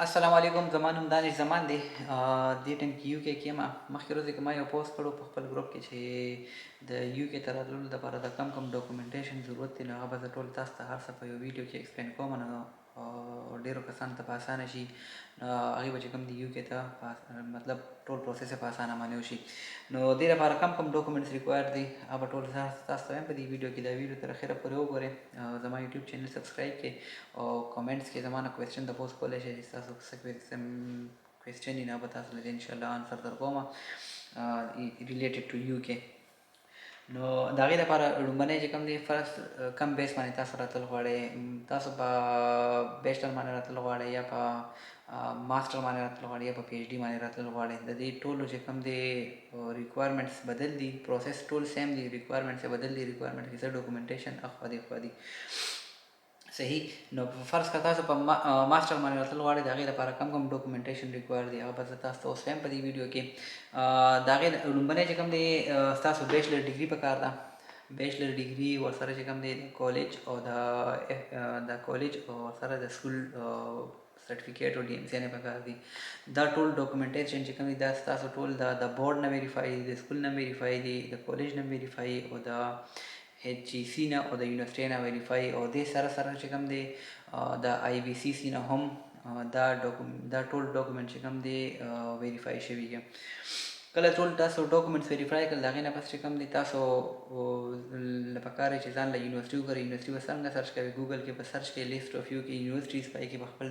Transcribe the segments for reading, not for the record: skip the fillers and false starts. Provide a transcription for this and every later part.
السلام علیکم زما نوم دانش زمان دی دې ټایم کې یو کې کېما مخکې ورځې کې ما یو پوسټ کړو په خپل ګروپ کې چې د یو کې ته راتللو دپاره د کم کم ډاکومنټیشن ضرورت دی نو هغه به زه ټول تاسو ته هر څه په یو ویډیو کې ایکسپلین کوم نو ډېرو کسانو ته په اسانه شي هغوی به چې کوم دی یو کې ته مطلب ټول پروسس یې په اسانه باندې وشي نو دې لپاره کم کم ډاکومنټس ریکوایر دي هغه به ټول تاسو ته وایم په دې ویډیو کې دا ویډیو تر اخره پورې وګورئ زما یوټیوب چینل سبسکرایب کړئ او کامنټس کې زما نه کوېسچن تپوس کولی شئ چې تاسو څه کوېسچن وي نه به تاسو له دې انشاءالله آنسر در کوم ریلیټډ ټو یو کې نو د هغې لپاره لومړنی چې کوم دی فرست کم بیس باندې تاسو راتلل غواړئ تاسو په بیچلر باندې راتلل غواړئ یا په ماسټر باندې راتلل غواړئ یا په پی ایچ ډي باندې راتلل غواړئ د دې ټولو چې کوم دی ریکوایرمنټس بدل دي پروسس ټول سیم دي ریکوایرمنټس یې بدل دي ریکوایرمنټ کې څه ډاکومنټیشن اخوا دي خوا دي صحیح نو فرض کړه تاسو په ماسټر باندې راتلل غواړئ د هغې لپاره کم کم ډاکومنټیشن ریکوایر دي هغه به زه تاسو ته اوس وایم په دې ویډیو کې د هغې لومړنی چې کوم دی ستاسو بیچلر ډیګري پکار ده بیچلر ډیګري ورسره چې کوم دی کالج او د کالج او ورسره د سکول سرټیفیکیټ او ډي ام سی نه پکار دي دا ټول ډاکومنټیشن چې کوم دي دا ستاسو ټول د بورډ نه ویریفای دي د سکول نه ویریفای دي د کالج نه ویریفای او د ایچ ای سی نه او د یونیورسټۍ نه ویریفای او دې سره سره چې کوم دی د آی بي سی سی نه هم دا ټول ډاکومنټ چې کوم دی ویریفای شوي دي کله ټول تاسو ډاکومنټس ویریفای کړل د هغې نه پس چې کوم دی تاسو له پکار چې ځان له یونیورسټي وګورئ یونیورسټي به څنګه سرچ کوئ ګوګل کې به سرچ کوئ لیسټ آف یو کې یونیورسټیز پای کې به خپل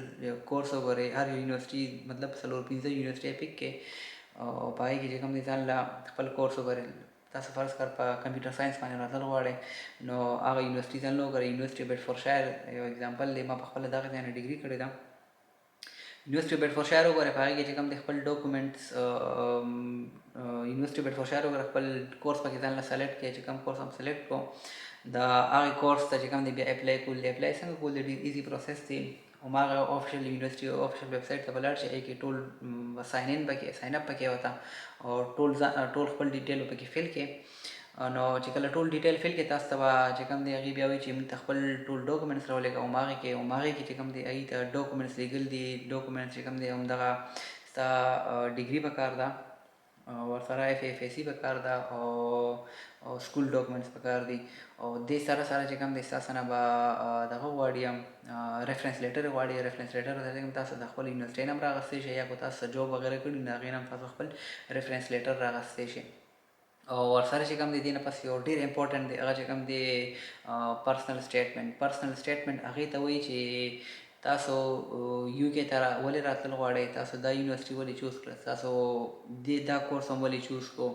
کورس وګورئ هر یو یونیورسټي مطلب 4-5 یونیورسټۍ پک کې او په هغې کې چې کوم دی ځان له خپل کورس وګورئ تاسو فرض کړ په کمپیوټر ساينس باندې راتلل غواړئ نو هغه یونیورسټي ځان له وګورئ یونیورسټي بیډفورډشایر یو اگزامپل دی ما په خپله دغه ځای نه ډیګري کړې ده یونیورسټي بیډفورډشایر وګورئ په هغې کې چې کوم دی خپل ډاکومنټس یونیورسټي بیډفورډشایر وګورئ خپل کورس پکې ځان له سلیکټ کړئ چې کوم کورس هم سلیکټ کړو د هغې کورس ته چې کوم دی بیا اپلای کول دی اپلای څنګه کول دی ډېر ایزي پروسس دی هماغه افیشل یونیورسټي افیشل ویب سایټ ته به لاړ شئ هغې کې ټول ساین ان پکې ساین اپ پکې وته او ټول خپل ډیټیل پکې فل کړئ نو چې کله ټول ډیټیل فل کړئ تاسو ته به چې کوم دی هغې بیا وایي چې موږ ته خپل ټول ډاکومنټس راولېږه هماغې کې چې کوم دی هغې ته ډاکومنټس لیږل دي ډاکومنټس چې کوم دی همدغه ستا ډیګري پکار ده ورسره اف اف ای سی پکار ده او سکول ډاکومنټس پکار دي او دې سره سره چې کوم دی ستاسو نه به دغه غواړي ریفرنس لیټر غواړي ریفرنس لیټر تاسو د خپل یونیورسټۍ نه هم راغستی شئ یا که تاسو جاب وغیره کړي نو هغې نه هم تاسو خپل ریفرنس لیټر راغستی شئ او ورسره چې کوم دی دې نه پس یو ډېر امپورټنټ دی هغه چې کوم دی پرسنل سټیټمنټ هغې ته وایي چې تاسو یو کې ته ولې راتلل غواړئ تاسو دا یونیورسټي ولې چوز کړه تاسو دا کورس هم ولې چوز کړو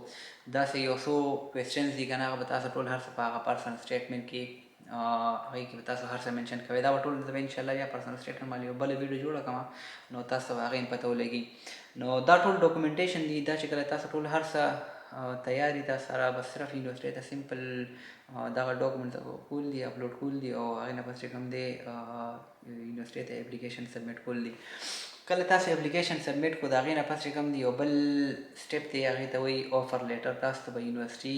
داسې یو څو کوېسچنز دي که نه هغه به تاسو ټول هر څه په هغه پرسنل سټیټمنټ کې هغې کې به تاسو هر څه منشن کوئ دا به ټول زه به انشاءالله بیا پرسنل سټیټمنټ باندې یو بله ویډیو جوړه کړم نو تاسو ته به هغې هم پته ولګي نو دا ټول ډاکومنټیشن دي دا چې کله تاسو ټول هر څه تیاری ده سره بس صرف یونیورسټۍ ته سمپل دغه ډاکومنټ کول دي اپلوډ کول دي او هغې نه پس چې کوم دی یونیورسټۍ ته اپلیکیشن سبمیټ کول دي کله تاسو اپلیکیشن سبمیټ کړو د هغې نه پس چې کوم دی یو بل سټیپ دی هغې ته وایي آفر لیټر تاسو ته به یونیورسټي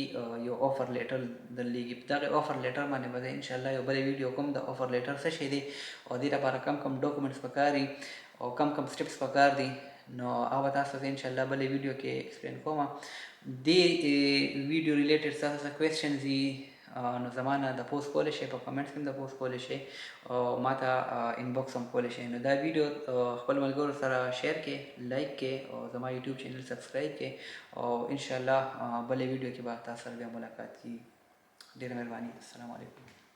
یو آفر لیټر درلیږي په دغې آفر لیټر باندې به زه انشاءالله یو بلې ویډیو کوم د آفر لیټر څه شی دی او دې لپاره کم کم ډاکومنټس پکار دي او کم کم سټیپس پکار دي نو هغه به تاسو ته انشاءالله بلې ویډیو کې ایکسپلین کوم دې ویډیو ریلیټډ ستاسو څه کوېسچنز دي نو زما نه د پوسټ کولی شئ په کمنټس کې هم د پوسټ کولی شئ او ما ته انباکس هم کولی شئ نو دا ویډیو خپل ملګرو سره شیر کړئ لایک کړئ او زما یوټیوب چینل سبسکرایب کړئ او انشاءالله بلې ویډیو کې به تاسو سره بیا ملاقات کېږي ډېره مهرباني السلام علیکم